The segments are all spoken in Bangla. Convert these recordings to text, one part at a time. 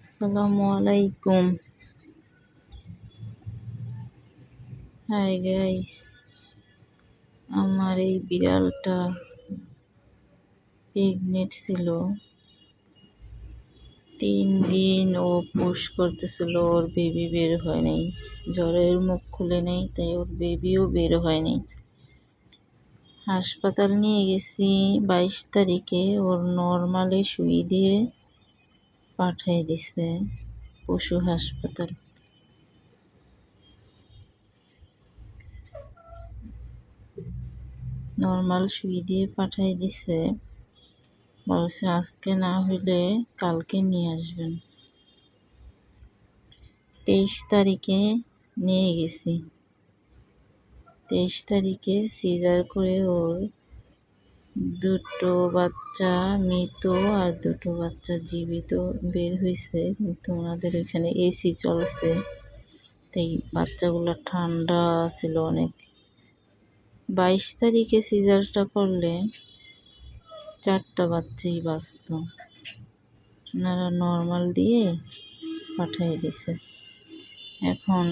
আসসালামু আলাইকুম। হাই গাইস, আমার এই বিড়ালটা প্রেগনেন্ট ছিল। 3 দিন ও পুশ করতেছিল, ওর বেবি বের হয় নাই। জ্বরের মুখ খুলে নেই, তাই ওর বেবিও বের হয় নাই। হাসপাতাল নিয়ে গেছি 22 তারিখে। ওর নর্মালে সুই দিয়ে পাঠিয়ে দিছে পশু হাসপাতাল। নর্মাল সুই দিয়ে পাঠিয়ে দিছে, বলছে আজকে না হলে কালকে নিয়ে আসবেন। 23 তারিখে নিয়ে গেছি। 23 তারিখে সিজার করে ওর 2টো বাচ্চা মৃত আর 2টো বাচ্চা জীবিত বের হয়েছে, কিন্তু ওনাদের ওইখানে এসি চলছে, তাই বাচ্চাগুলো ঠান্ডা ছিল অনেক। 22 তারিখে সিজারটা করলে 4টা বাচ্চাই বাঁচত। ওনারা নর্মাল দিয়ে পাঠিয়ে দিছে। এখন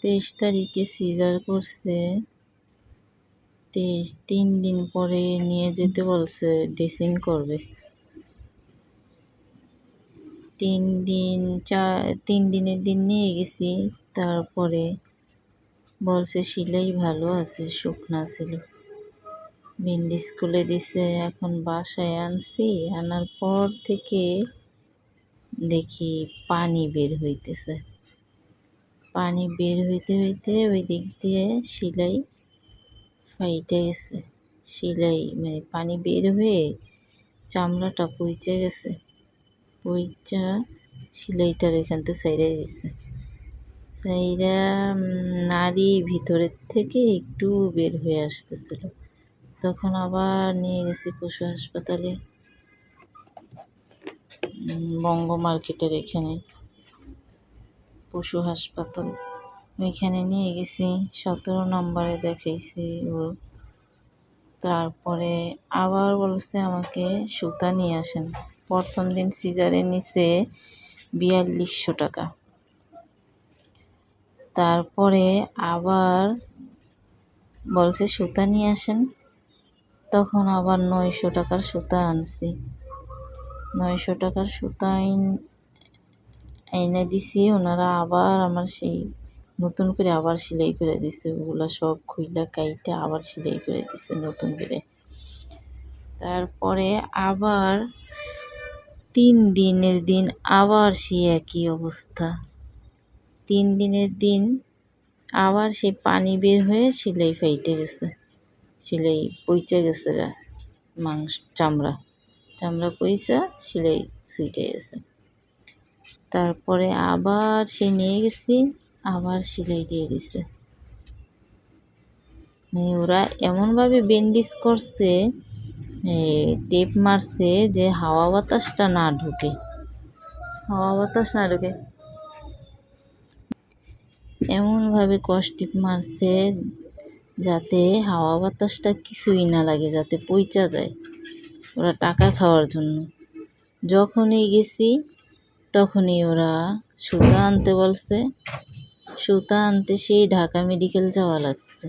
23 তারিখে সিজার করছে, 3 দিন পরে নিয়ে যেতে বলছে, ড্রেসিং করবে। 3 দিনের দিন নিয়ে গেছি। তারপরে বলছে সিলাই ভালো আছে, শুকনা ছিল। ব্যান্ডেজ খুলে দিছে। এখন বাসায় আনছি, আনার পর থেকে দেখি পানি বের হইতেছে। পানি বের হইতে হইতে ওই দিক দিয়ে সিলাই ফাইটে গেছে। সিলাই মানে পানি বের হয়ে চামড়াটা পইচে গেছে। পইচা সিলাইটার এখান থেকে সাইড়ে দিছে। সাইড়া নাড়ি ভিতরের থেকে একটু বের হয়ে আসতেছিল। তখন আবার নিয়ে গেছি পশু হাসপাতালে, বঙ্গ মার্কেটের এখানে পশু হাসপাতাল। ওইখানে নিয়ে গেছি, 17 নম্বরে দেখাইছি ওর। তারপরে আবার বলছে আমাকে সুতা নিয়ে আসেন। প্রথম দিন সিজারে নিছে 4200 টাকা। তারপরে আবার বলছে সুতা নিয়ে আসেন, তখন আবার 900 টাকার সুতা আনছি। 900 টাকার সুতা এনে দিছি। ওনারা আবার আমার সেই নতুন করে আবার সেলাই করে দিছে। ওগুলো সব খুইলা কাইটা আবার সেলাই করে দিছে নতুন করে। তারপরে আবার 3 দিনের দিন আবার সেই একই অবস্থা। 3 দিনের দিন আবার সে পানি বের হয়ে সেলাই ফাইটে গেছে, সেলাই পইচে গেছে, মাংস চামড়া পইচা সেলাই ছুটে গেছে। তারপরে আবার সে নিয়ে গেছি, আবার সেলাই দিয়ে দিছে। মানে ওরা এমনভাবে ব্যান্ডেজ করছে, টেপ মারছে যে হাওয়া বাতাসটা না ঢুকে। এমনভাবে টেপ মারছে যাতে হাওয়া বাতাসটা কিছুই না লাগে, যাতে পইচা যায়। ওরা টাকা খাওয়ার জন্য। যখনই গেছি তখনই ওরা সুতা আনতে বলছে। সুতা আনতে সেই ঢাকা মেডিকেল যাওয়া লাগছে।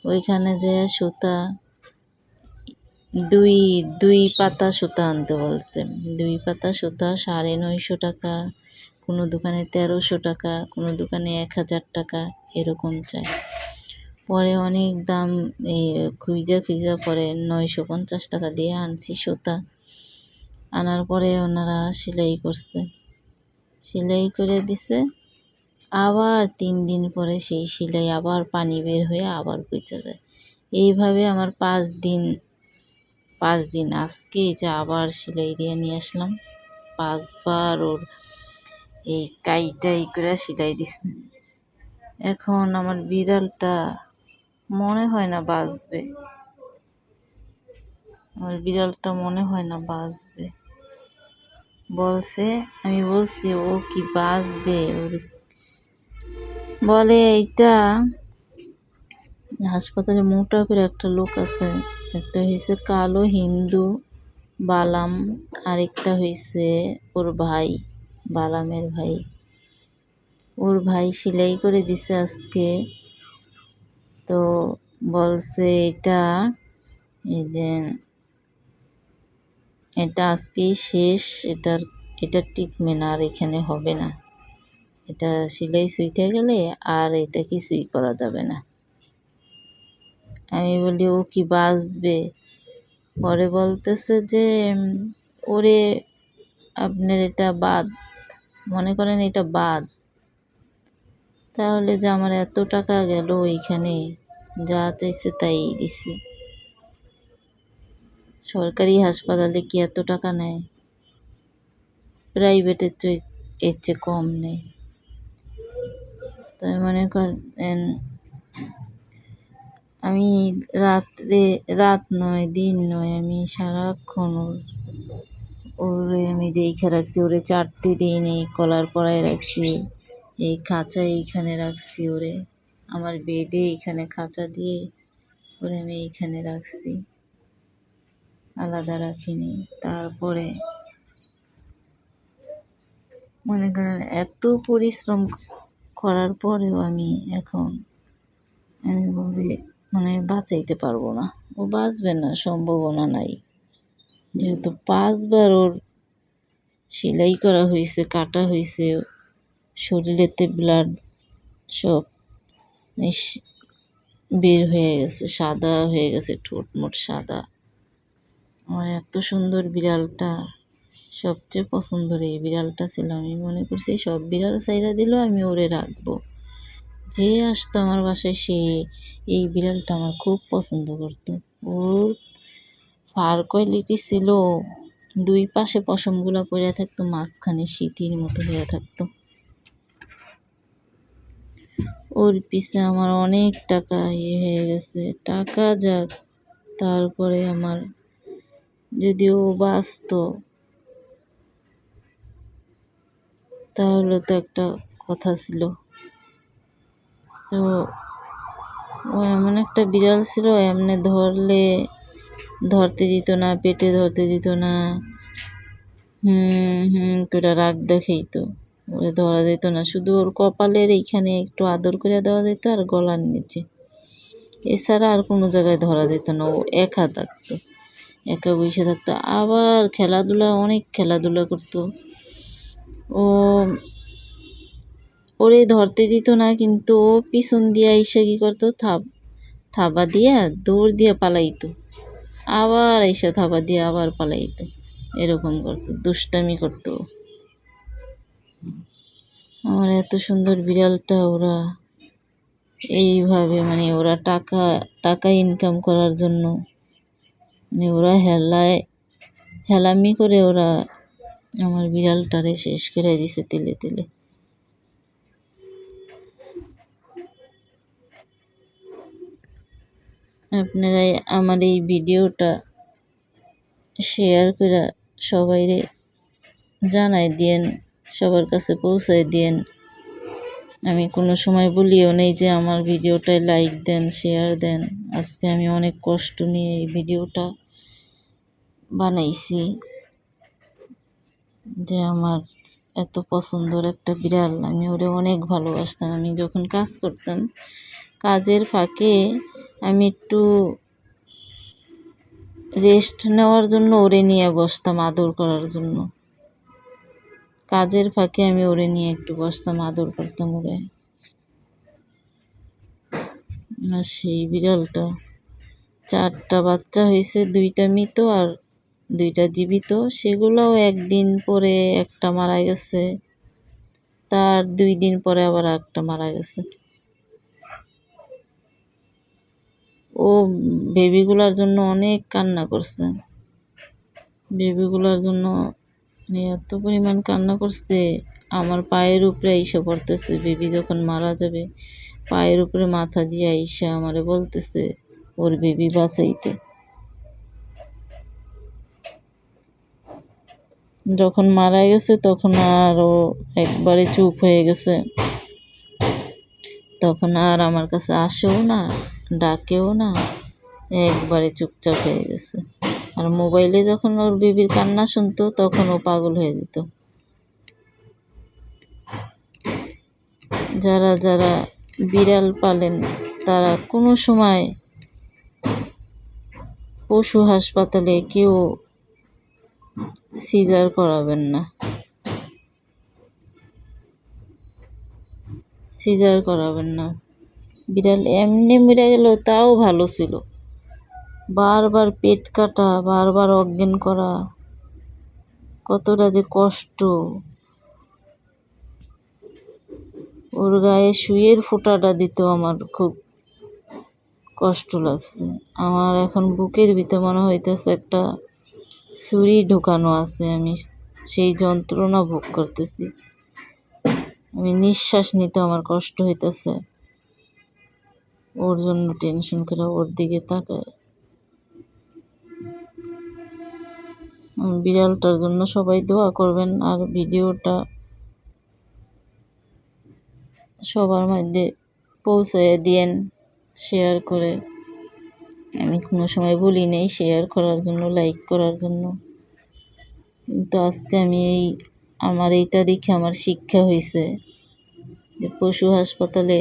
ওইখানে যে সুতা দুই পাতা সুতা আনতে বলছে। 2 পাতা সুতা 950 টাকা, কোনো দোকানে 1300 টাকা, কোনো দোকানে 1000 টাকা, এরকম চায়। পরে অনেক দাম খুঁজা পরে 950 টাকা দিয়ে আনছি সুতা। আনার পরে ওনারা সেলাই করছে, সেলাই করে দিছে। আবার 3 দিন পরে সেই সেলাই আবার পানি বের হয়ে আবার পচে যায়। এইভাবে আমার 5 দিন আজকে যে আবার সেলাই দিয়ে নিয়ে আসলাম। 5 বার ওর এই কাইটাই করে সেলাই দিছে। এখন আমার বিড়ালটা মনে হয় না বাঁচবে। বলছে, আমি বলছি ও কি বাঁচবে? বলে এইটা হাসপাতালে মোটা করে একটা লোক আছে, একটা হয়েছে কালো হিন্দু বালাম, আরেকটা হইছে ওর ভাই, বালামের ভাই। ওর ভাই সেলাই করে দিছে আজকে। তো বলছে এই যে এটা আজকেই শেষ, এটা ট্রিটমেন্ট আর এখানে হবে না। এটা সেলাই সুইটে গেলে আর এটা কিছুই করা যাবে না। আমি বলি ও কি বাঁচবে? পরে বলতেছে যে ওরে আপনার এটা বাদ, মনে করেন এটা বাদ, তাহলে যে আমার এত টাকা গেল ওইখানে, যা চাইছে তাই দিছি। সরকারি হাসপাতালে কি এত টাকা নেয়? প্রাইভেটের এর চেয়ে কম নেয়। তাই মনে করেন আমি রাত নয় দিন নয়, আমি সারাক্ষণ ওরে আমি দেখে রাখছি। ওরে চাটতে দিই নেই, কলার পরায় রাখছি, এই খাঁচা এইখানে রাখছি ওরে, আমার বেডে এইখানে খাঁচা দিয়ে ওরে আমি এইখানে রাখছি, আলাদা রাখিনি। তারপরে মনে করেন এত পরিশ্রম করার পরেও আমি ওরে বাঁচাইতে পারবো না। ও বাঁচবে না, সম্ভাবনা নাই। যেহেতু 5 বার ওর সেলাই করা হয়েছে, কাটা হয়েছে, শরীরেতে ব্লাড সব বের হয়ে গেছে, সাদা হয়ে গেছে, ঠোঁট মোট সাদা। আমার এত সুন্দর বিড়ালটা, সবচেয়ে পছন্দের এই বিড়ালটা ছিল। আমি মনে করছি সব বিড়াল চাইরা দিলেও আমি ওরে রাখবো। যে আসতো আমার বাসায় সে এই বিড়ালটা আমার খুব পছন্দ করতো। ওর ফার কোয়ালিটি ছিল, 2 পাশে পশমগুলা পড়ে থাকতো, মাঝখানে শীতির মতো হয়ে থাকতো। ওর পিছে আমার অনেক টাকা হয়ে গেছে। টাকা যাক, তারপরে আমার যদি ও বাঁচতো তাহলে তো একটা কথা ছিল। তো ও এমন একটা বিড়াল ছিল, এমনি ধরতে দিত না, পেটে ধরতে দিত না, করে রাগ দেখাইতো। ওরে ধরা যেত না, শুধু ওর কপালের এইখানে একটু আদর করে দেওয়া যেত আর গলার নিচে, এছাড়া আর কোনো জায়গায় ধরা যেত না। ও একা থাকতো, একা বসে থাকতো। আবার অনেক খেলাধুলা করতো। ওরে ধরতে দিত না, কিন্তু ও পিছন দিয়ে এসে কি করতো, থাবা দিয়া দৌড় দিয়ে পালাইতো, আবার এসে থাবা দিয়ে আবার পালাইতো, এরকম করতো, দুষ্টামি করতো। আমার এত সুন্দর বিড়ালটা ওরা এইভাবে ওরা টাকা ইনকাম করার জন্য ওরা হেলামি করে ওরা আমার বিড়ালটারে শেষ করে দিছে তিলে তিলে। আপনারা আমার এই ভিডিওটা শেয়ার করে সবাইরে জানাই দিয়েন, সবার কাছে পৌঁছায় দিয়েন। আমি কোনো সময় বলিও নেই যে আমার ভিডিওটায় লাইক দেন, শেয়ার দেন। আজকে আমি অনেক কষ্ট নিয়ে এই ভিডিওটা বানাইছি, যে আমার এত পছন্দের একটা বিড়াল, আমি ওরে অনেক ভালোবাসতাম। আমি যখন কাজ করতাম, কাজের ফাঁকে আমি একটু রেস্ট নেওয়ার জন্য ওরে নিয়ে বসতাম আদর করার জন্য। কাজের ফাঁকে আমি ওরে নিয়ে একটু বসতাম, আদর করতাম ওরে। আর সেই বিড়ালটা 4টা বাচ্চা হয়েছে, 2টা মৃত আর 2টা জীবিত। সেগুলোও একদিন পরে একটা মারা গেছে, তার 2 দিন পরে আবার একটা মারা গেছে। ও বেবিগুলার জন্য অনেক কান্না করছে, বেবিগুলার জন্য এত পরিমাণ কান্না করছে, আমার পায়ের উপরে আইসা পড়তেছে। বেবি যখন মারা যাবে, পায়ের উপরে মাথা দিয়ে আইসা আমারে বলতেছে ওর বেবি বাঁচাইতে। যখন মারা গেছে তখন আর ও একবারে চুপ হয়ে গেছে, তখন আর আমার কাছে আসেও না, ডাকেও না, একবারে চুপচাপ হয়ে গেছে। আর মোবাইলে যখন ওর বেবির কান্না শুনতো তখন ও পাগল হয়ে যেত। যারা যারা বিড়াল পালেন তারা কোনো সময় পশু হাসপাতালে কেউ সিজার করাবেন না, সিজার করাবেন না। বিড়াল এমনি মরে গেল তাও ভালো ছিল, বারবার পেট কাটা, বারবার অজ্ঞান করা, কতটা যে কষ্ট। ওর গায়ে সুইয়ের ফোঁটাটা দিত আমার খুব কষ্ট লাগছে। আমার এখন বুকের ভিতরে মনে হইতেছে একটা ছুরি ঢুকানো আছে, আমি সেই যন্ত্রণা ভোগ করতেছি। আমি নিঃশ্বাস নিতে আমার কষ্ট হইতেছে, ওর জন্য টেনশন করে ওর দিকে তাকায়। বিড়ালটার জন্য সবাই দোয়া করবেন, আর ভিডিওটা সবার মধ্যে পৌঁছায় দিয়েন শেয়ার করে। আমি কোনো সময় বলি নেই শেয়ার করার জন্য, লাইক করার জন্য, কিন্তু আজকে আমি আমার এইটা দেখে আমার শিক্ষা হয়েছে যে পশু হাসপাতালে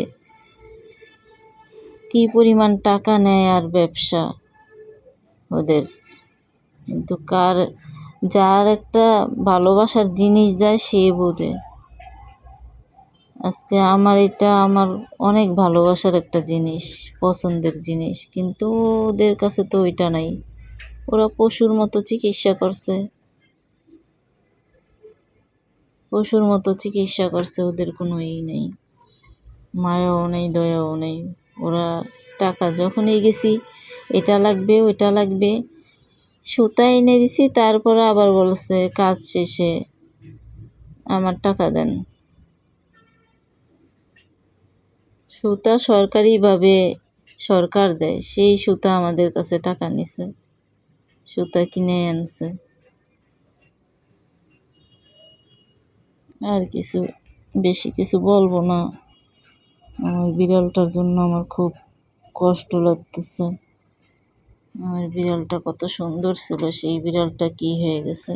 কি পরিমাণ টাকা নেয় আর ব্যবসা ওদের। কিন্তু যার একটা ভালোবাসার জিনিস যায় সে বোঝে। আজকে আমার এটা আমার অনেক ভালোবাসার একটা জিনিস, পছন্দের জিনিস, কিন্তু ওদের কাছে তো ওইটা নাই। ওরা পশুর মতো চিকিৎসা করছে, পশুর মতো চিকিৎসা করছে, ওদের কোনো নেই, মায়াও নেই, দয়াও নেই। ওরা টাকা যখনই গেছি এটা লাগবে ওইটা লাগবে, সুতা এনে দিছি, তারপরে আবার বলছে কাজ শেষে আমার টাকা দেন। সুতা সরকারিভাবে সরকার দেয়, সেই সুতা আমাদের কাছে টাকা নিছে, সুতা কিনে আনছে। আর বেশি কিছু বলবো না। আমার বিড়ালটার জন্য আমার খুব কষ্ট লাগতেছে। আমার বিড়ালটা কত সুন্দর ছিল, সেই বিড়ালটা কি হয়ে গেছে।